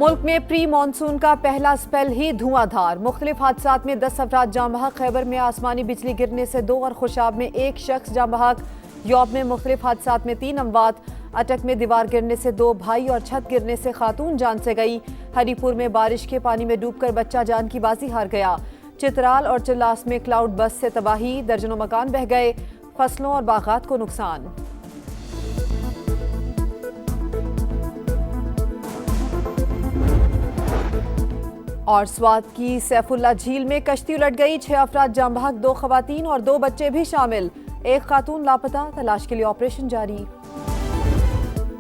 मुल्क में pre monsoon का पहला स्पेल ही धुआंधार। मुख्तलिफ हादसात में 10 अफराद जाँ बहक। खैबर में आसमानी बिजली गिरने से 2 और खुशाब में 1 शख्स जाँ बहक। यौब में मुख्तलिफ हादसात में 3 अमवात। अटक में दीवार गिरने से 2 भाई और छत गिरने से खातून जान से गई। हरीपुर में बारिश के पानी में डूबकर बच्चा जान की बाजी हार गया। चित्राल और चिल्लास में क्लाउड बस से तबाही, दर्जनों मकान बह गए। फसलों और बागात को नुकसान। और स्वात की सैफुल्ला झील में कश्ती उलट गई। 6 अफराद जाँ बहक, 2 खवातीन और 2 बच्चे भी शामिल। 1 खातून लापता, तलाश के लिए ऑपरेशन जारी।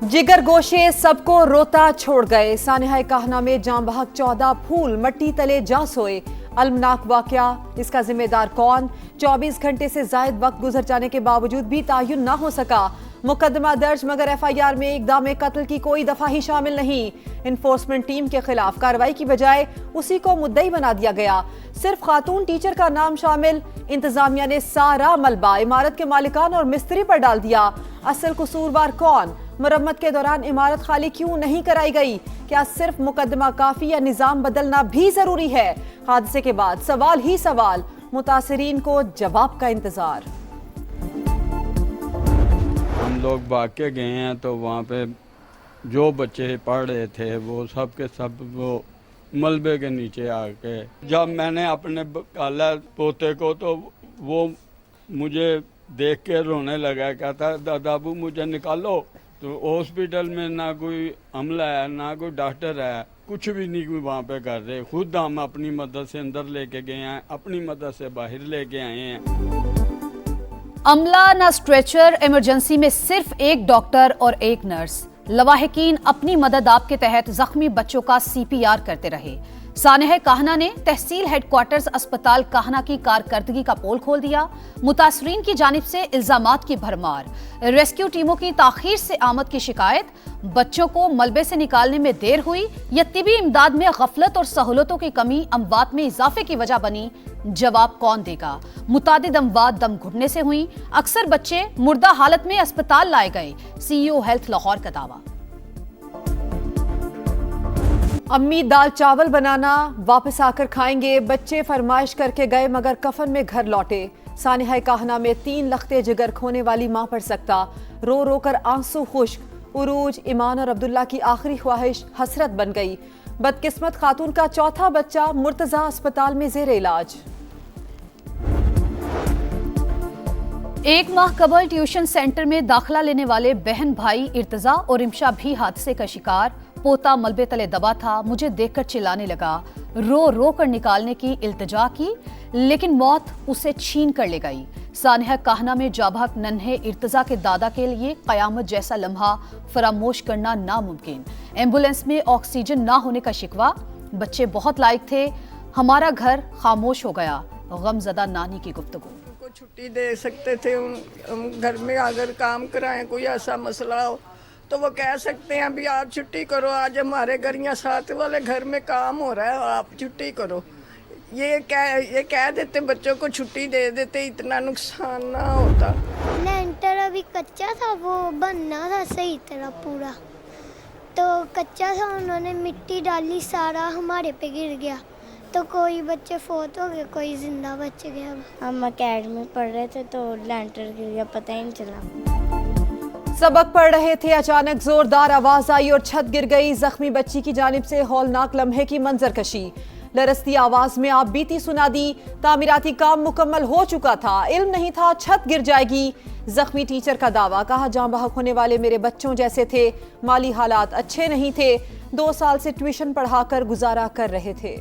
जिगर गोशे सबको रोता छोड़ गए। सानिहा कहना में जाँ बहक 14 फूल मट्टी तले जा सोए। अलमनाक वाकया, इसका जिम्मेदार कौन? 24 घंटे से जायद वक्त गुजर जाने के बावजूद भी तायुन न हो सका। मुकदमा दर्ज, मगर FIR में इक़दाम कत्ल की कोई दफा ही शामिल नहीं। इन्फोर्समेंट टीम के खिलाफ कार्रवाई की बजाय उसी को मुद्दई बना दिया गया। सिर्फ खातून टीचर का नाम शामिल। इंतजामिया ने सारा मलबा इमारत के मालिकान और मिस्त्री पर डाल दिया। असल कसूरवार कौन? मुरम्मत के दौरान इमारत खाली क्यों नहीं कराई गई? क्या सिर्फ मुकदमा काफी या निजाम बदलना भी जरूरी है? हादसे के बाद सवाल ही सवाल। मुतासरीन को जवाब का इंतजार। हम लोग भाग के गए हैं तो वहाँ पे जो बच्चे पढ़ रहे थे वो सब के सब वो मलबे के नीचे आके, जब मैंने अपने काला पोते को तो वो मुझे देख के रोने लगा। कहता दादाबू मुझे निकालो। तो हॉस्पिटल में ना कोई अमला है ना कोई डॉक्टर है, कुछ भी नहीं कोई वहाँ पे कर रहे। खुद हम अपनी मदद से अंदर लेके गए हैं, अपनी मदद से बाहर लेके आए हैं। अमला ना स्ट्रेचर, इमरजेंसी में सिर्फ 1 डॉक्टर और 1 नर्स। लवाहिकीन अपनी मदद आप के तहत जख्मी बच्चों का CPR करते रहे। सानिहा कहना ने तहसील हेडक्वार्टर्स अस्पताल कहना की कारकर्दगी का पोल खोल दिया। मुतासरीन की जानिब से इल्जामात की भरमार। रेस्क्यू टीमों की ताखीर से आमद की शिकायत। बच्चों को मलबे से निकालने में देर हुई या तिबी इमदाद में गफलत और सहूलतों की कमी अमवात में इजाफे की वजह बनी? जवाब कौन देगा? मुतादिद अमवात दम घुटने से हुई। अक्सर बच्चे मुर्दा हालत में अस्पताल लाए गए। CEO हेल्थ लाहौर का दावा। अम्मी दाल चावल बनाना, वापस आकर खाएंगे। बच्चे फरमाइश करके गए मगर कफन में घर लौटे। सानिहा कहना में 3 लख्ते जिगर खोने वाली मां पर सकता। रो रो कर आंसू खुश्क। उरूज, ईमान और अब्दुल्ला की आखिरी ख्वाहिश हसरत बन गई। बदकिस्मत खातून का चौथा बच्चा मुर्तजा अस्पताल में जेर इलाज। 1 माह कबल ट्यूशन सेंटर में दाखिला लेने वाले बहन भाई इर्तजा और इमशा भी हादसे का शिकार। पोता मलबे तले दबा था, मुझे देखकर चिल्लाने लगा। रो रो कर निकालने की इल्तिजा की, लेकिन मौत उसे छीन कर ले गई। सानिहा कहना में जाबहक नन्हे इर्तजा के दादा के लिए कयामत जैसा लम्हा फरामोश करना नामुमकिन। एम्बुलेंस में ऑक्सीजन ना होने का शिकवा। बच्चे बहुत लायक थे, हमारा घर खामोश हो गया। गमजदा नानी की गुफ्तगू। को छुट्टी दे सकते थे, हम घर में अगर काम कराएं, कोई ऐसा मसला हो तो वो कह सकते हैं अभी आप छुट्टी करो, आज हमारे घर या साथ वाले घर में काम हो रहा है, आप छुट्टी करो। ये कह देते, बच्चों को छुट्टी दे देते, इतना नुकसान ना होता। लेंटर अभी कच्चा था, वो बनना था सही तरह पूरा, तो कच्चा था, उन्होंने मिट्टी डाली, सारा हमारे पे गिर गया। तो कोई बच्चे फोत हो गए, कोई जिंदा बच गया। हम अकेडमी पढ़ रहे थे तो लेंटर गिर गया, पता ही नहीं चला। सबक पढ़ रहे थे, अचानक जोरदार आवाज आई और छत गिर गई। जख्मी बच्ची की जानिब से हौलनाक लम्हे की मंजरकशी। लरसती आवाज में आप बीती सुना दी। तामीराती काम मुकम्मल हो चुका था, इल्म नहीं था छत गिर जाएगी। जख्मी टीचर का दावा, कहा जाँ बहक होने वाले मेरे बच्चों जैसे थे, माली हालात अच्छे नहीं थे, 2 साल से ट्यूशन पढ़ाकर गुजारा कर रहे थे।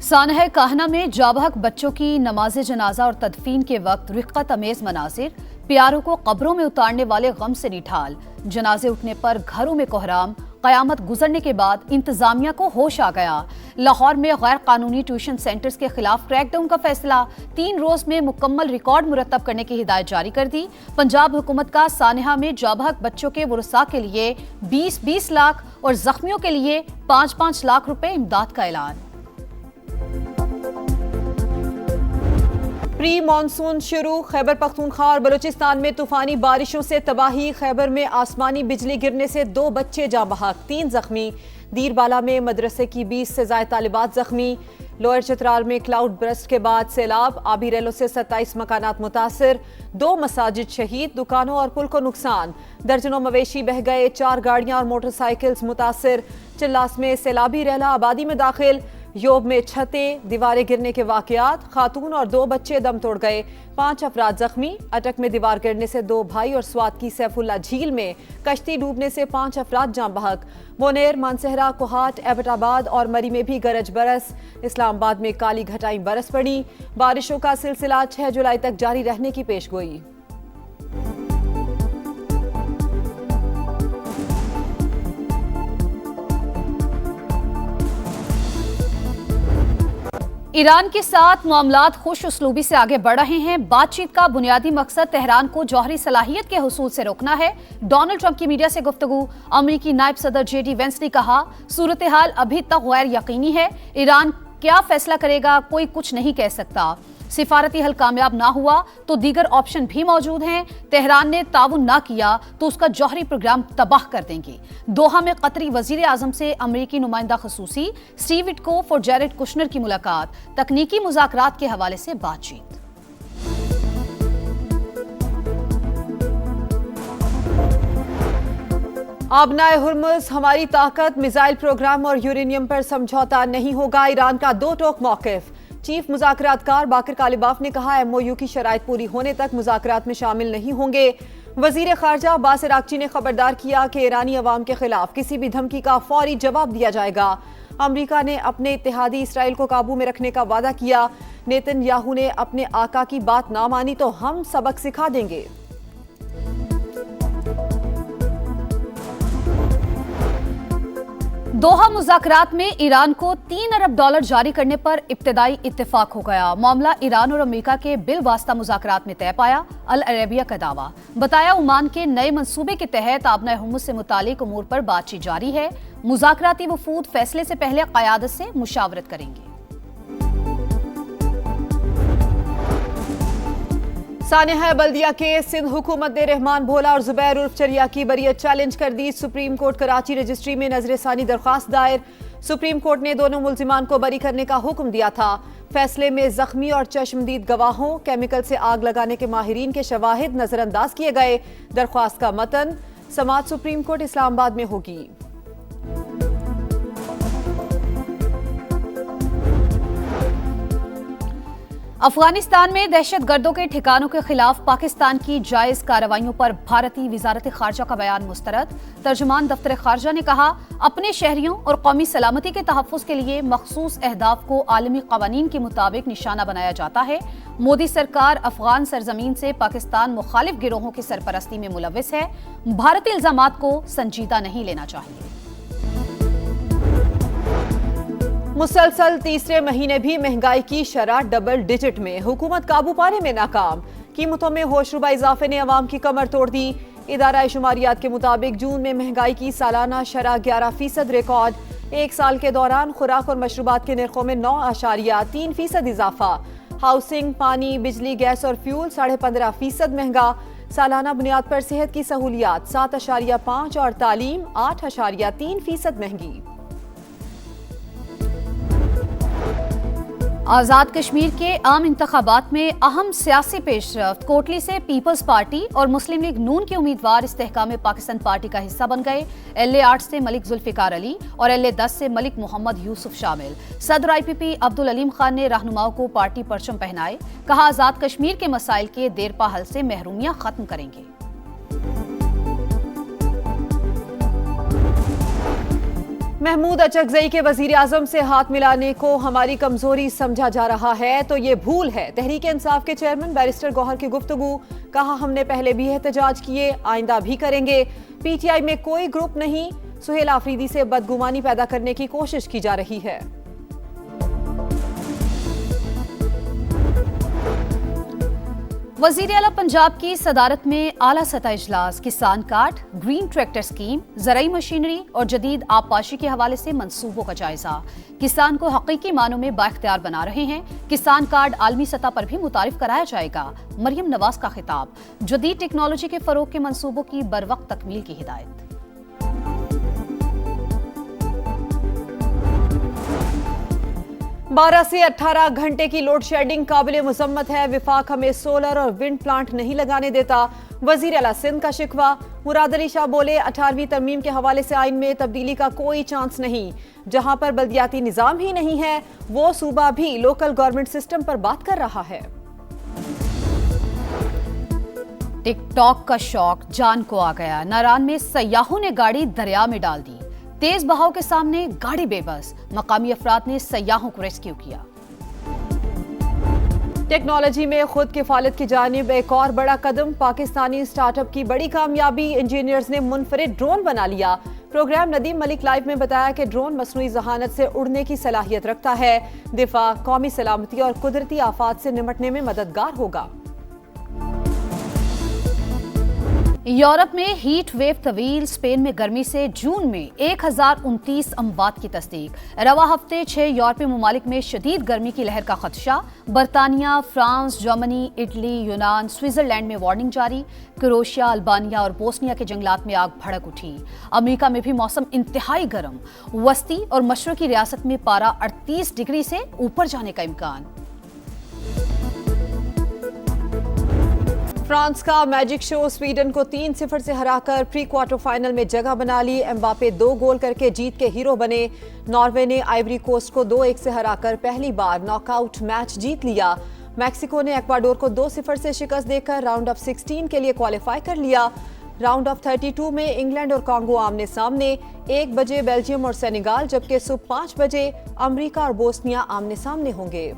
सानिहा कहना में जाबहक बच्चों की नमाज जनाजा और तदफीन के वक्त रिक्कत अमेज मनाजिर। प्यारों को कब्रों में उतारने वाले गम से निठाल। जनाजे उठने पर घरों में कोहराम। कयामत गुजरने के बाद इंतजामिया को होश आ गया। लाहौर में गैर कानूनी ट्यूशन सेंटर्स के खिलाफ क्रैकडाउन का फैसला। 3 रोज में मुकम्मल रिकॉर्ड मुरतब करने की हिदायत जारी कर दी। पंजाब हुकूमत का सानिहा में जाबहक बच्चों के वुरसा के लिए 20-20 लाख और जख्मियों के लिए 5-5 लाख रुपए इमदाद का ऐलान। प्री मानसून शुरू, खैबर पख्तूनख्वा और बलूचिस्तान में तूफानी बारिशों से तबाही। खैबर में आसमानी बिजली गिरने से 2 बच्चे जाँ बहक, 3 जख्मी। दीरबाला में मदरसे की 20 से ज्यादा तालिबात जख्मी। लोअर चित्राल में क्लाउड ब्रस्ट के बाद सैलाब, आबी रेलों से 27 मकानात मुतासिर। 2 मसाजिद शहीद, दुकानों और पुल को नुकसान। दर्जनों मवेशी बह गए, 4 गाड़ियां और मोटरसाइकिल्स मुतासिर। चिल्लास में सैलाबी रेला आबादी में दाखिल। योब में छतें, दीवारें गिरने के वाकयात, खातून और 2 बच्चे दम तोड़ गए, 5 अफराद जख्मी। अटक में दीवार गिरने से 2 भाई और स्वात की सैफुल्ला झील में कश्ती डूबने से 5 अफराद जाँ बहक। मोनेर, मानसहरा, कोहाट, एबटाबाद और मरी में भी गरज बरस। इस्लामाबाद में काली घटाई बरस पड़ी। बारिशों का सिलसिला 6 जुलाई तक जारी रहने की पेशगोई। ईरान के साथ मामलात खुश उसलूबी से आगे बढ़ रहे हैं। बातचीत का बुनियादी मकसद तेहरान को जौहरी सलाहियत के हुसूल से रोकना है। डोनाल्ड ट्रंप की मीडिया से गुफ्तगू। अमेरिकी नायब सदर JD वेंस ने कहा, सूरत हाल अभी तक गैर यकीनी है। ईरान क्या फैसला करेगा कोई कुछ नहीं कह सकता। सिफारती हल कामयाब ना हुआ तो दीगर ऑप्शन भी मौजूद हैं। तेहरान ने ताउन ना किया तो उसका जौहरी प्रोग्राम तबाह कर देंगे। दोहा में कतरी वजीर आजम से अमेरिकी नुमाइंदा खसूसी स्टीव विटकोफ और जैरेड कुशनर की मुलाकात। तकनीकी मुज़ाकरात के हवाले से बातचीत। आबनाए हुर्मुज़, हमारी ताकत, मिसाइल प्रोग्राम और यूरेनियम पर समझौता नहीं होगा। ईरान का 2 टोक मौक़िफ़। चीफ मुज़ाकरातकार बाकर कालिबाफ ने कहा, MOU की शराइत पूरी होने तक मुज़ाकरात में शामिल नहीं होंगे। वज़ीर ख़ारजा अब्बास अराग़ची ने खबरदार किया कि ईरानी अवाम के खिलाफ किसी भी धमकी का फौरी जवाब दिया जाएगा। अमरीका ने अपने इत्तेहादी इसराइल को काबू में रखने का वादा किया। नेतन्याहू ने अपने आका की बात ना मानी तो हम सबक सिखा देंगे। दोहा मुज़ाकरात में ईरान को $3 अरब जारी करने पर इब्तिदाई इत्तेफाक हो गया। मामला ईरान और अमेरिका के बिलवास्ता मुज़ाकरात में तय पाया। अल अरेबिया का दावा। बताया, ओमान के नए मंसूबे के तहत आबनाए हुर्मुज़ से मुतालिक उमूर पर बातचीत जारी है। मुज़ाकराती वफूद फैसले से पहले क़यादत से मुशावरत करेंगे। सानिहा बल्दिया के सिंध हुकूमत ने रहमान भोला और जुबैर उर्फ चरिया की बरियत चैलेंज कर दी। सुप्रीम कोर्ट कराची रजिस्ट्री में नजरसानी दरख्वास्त दायर। सुप्रीम कोर्ट ने दोनों मुल्जिमान को बरी करने का हुक्म दिया था। फैसले में जख्मी और चश्मदीद गवाहों, केमिकल से आग लगाने के माहिरीन के शवाहिद नजरअंदाज किए गए। दरख्वास्त का मतन समाअत सुप्रीम कोर्ट इस्लामाबाद में होगी। अफगानिस्तान में दहशतगर्दों के ठिकानों के खिलाफ पाकिस्तान की जायज कार्रवाइयों पर भारतीय वजारत खारजा का बयान मुस्तरद। तर्जुमान दफ्तर खारजा ने कहा, अपने शहरियों और कौमी सलामती के तहफ़्फ़ुज़ के लिए मखसूस अहदाफ को आलमी क़वानीन के मुताबिक निशाना बनाया जाता है। मोदी सरकार अफगान सरजमीन से पाकिस्तान मुखालिफ गिरोहों की सरपरस्ती में मुलव्विस है। भारतीय इल्ज़ामात को संजीदा नहीं लेना चाहिए। मुसलसल तीसरे महीने भी महंगाई की शरह डबल डिजिट में। हुकूमत काबू पाने में नाकाम। कीमतों में होशरुबा इजाफे ने अवाम की कमर तोड़ दी। इदारा शुमारियात के मुताबिक जून में महंगाई की सालाना शरह 11% रिकॉर्ड। 1 साल के दौरान खुराक और मशरूबात के नरखों में 9.3% इजाफा। हाउसिंग, पानी, बिजली, गैस और फ्यूल 15.5% महंगा। सालाना बुनियाद पर सेहत की सहूलियात 7.5 और तालीम 8.3% महंगी। आज़ाद कश्मीर के आम इंतखाबात में अहम सियासी पेशरफ्त। कोटली से पीपल्स पार्टी और मुस्लिम लीग नून के उम्मीदवार इस्तेहकाम पाकिस्तान पार्टी का हिस्सा बन गए। LA 8 से मलिक जुल्फ़िकार अली और LA 10 से मलिक मोहम्मद यूसुफ शामिल। सदर IPP अब्दुल अलीम खान ने रहनुमाओं को पार्टी परचम पहनाए। कहा, आज़ाद कश्मीर के मसाइल के देरपा हल से महरूमियां खत्म करेंगे। महमूद अचकजई के वजीर आजम से हाथ मिलाने को हमारी कमजोरी समझा जा रहा है तो ये भूल है। तहरीक इंसाफ के चेयरमैन बैरिस्टर गौहर की गुफ्तगू। कहा, हमने पहले भी एहतजाज किए, आइंदा भी करेंगे। PTI में कोई ग्रुप नहीं, सुहेल आफरीदी से बदगुमानी पैदा करने की कोशिश की जा रही है। वजीर आला पंजाब की सदारत में आला सतह इजलास किसान कार्ड, ग्रीन ट्रैक्टर स्कीम, ज़राई मशीनरी और जदीद आबपाशी के हवाले से मंसूबों का जायजा। किसान को हकीकी मानों में बाइख्तियार बना रहे हैं। किसान कार्ड आलमी सतह पर भी मुतारिफ कराया जाएगा। मरियम नवाज का खिताब। जदीद टेक्नोलॉजी के फरोग के मंसूबों की बरवक्त तकमील की हिदायत। 12 से 18 घंटे की लोड शेडिंग काबिल मुजम्मत है। विफाक हमें सोलर और विंड प्लांट नहीं लगाने देता। वजीर आला सिंध का शिकवा। मुराद अली शाह बोले 18वीं तरमीम के हवाले से आइन में तब्दीली का कोई चांस नहीं। जहां पर बल्दियाती निजाम ही नहीं है वो सूबा भी लोकल गवर्नमेंट सिस्टम पर बात कर रहा है। टिकटॉक का शौक जान को आ गया। नारान में सयाहों ने गाड़ी दरिया में डाल दी। तेज बहाव के सामने गाड़ी बेबस। मकामी अफराद ने सयाहों को रेस्क्यू किया। टेक्नोलॉजी में खुद किफालत की जानिब एक और बड़ा कदम। पाकिस्तानी स्टार्टअप की बड़ी कामयाबी। इंजीनियर्स ने मुनफरिद ड्रोन बना लिया। प्रोग्राम नदीम मलिक लाइव में बताया कि ड्रोन मसनूई जहानत से उड़ने की सलाहियत रखता है। दिफा, कौमी सलामती और कुदरती आफात से निपटने में मददगार होगा। यूरोप में हीट वेव तवील। स्पेन में गर्मी से जून में 1029 अमवात की तस्दीक। रवा हफ्ते 6 यूरोपीय ममालिक में शदीद गर्मी की लहर का खदशा। बरतानिया, फ्रांस, जर्मनी, इटली, यूनान, स्विट्जरलैंड में वार्निंग जारी। क्रोएशिया, अल्बानिया और बोस्निया के जंगलात में आग भड़क उठी। अमेरिका में भी मौसम इंतहाई गर्म। वस्ती और मशरकी रियासत में पारा 38 डिग्री से ऊपर जाने का इम्कान। फ्रांस का मैजिक शो स्वीडन को 3-0 से हराकर प्री क्वार्टर फाइनल में जगह बना ली। एम्बापे 2 गोल करके जीत के हीरो बने। नॉर्वे ने आइवरी कोस्ट को 2-1 से हराकर पहली बार नॉकआउट मैच जीत लिया। मैक्सिको ने इक्वाडोर को 2-0 से शिकस्त देकर राउंड ऑफ 16 के लिए क्वालिफाई कर लिया। राउंड ऑफ 32 में इंग्लैंड और कांगो आमने सामने। 1 बजे बेल्जियम और सेनेगाल, जबकि सुबह 5 बजे अमेरिका और बोस्निया आमने सामने होंगे।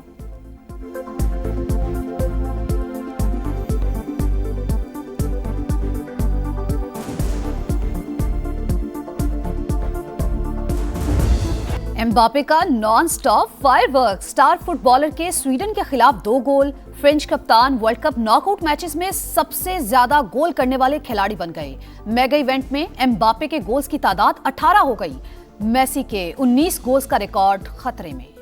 एम्बापे का non stop firework. Star footballer के स्वीडन के खिलाफ 2 गोल। फ्रेंच कप्तान वर्ल्ड कप नॉकआउट मैचेस में सबसे ज्यादा गोल करने वाले खिलाड़ी बन गए। मेगा इवेंट में एम्बापे के गोल्स की तादाद 18 हो गई। मेसी के 19 गोल्स का रिकॉर्ड खतरे में।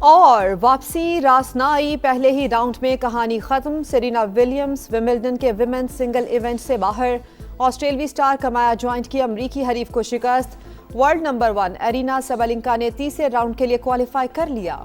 और वापसी रासनाई। पहले ही राउंड में कहानी खत्म। सेरेना विलियम्स विंबलडन के विमेंस सिंगल इवेंट से बाहर। ऑस्ट्रेलवी स्टार कमाया जॉइंट की अमरीकी हरीफ को शिकस्त। वर्ल्ड नंबर 1 एरिना सबलिंका ने तीसरे राउंड के लिए क्वालिफाई कर लिया।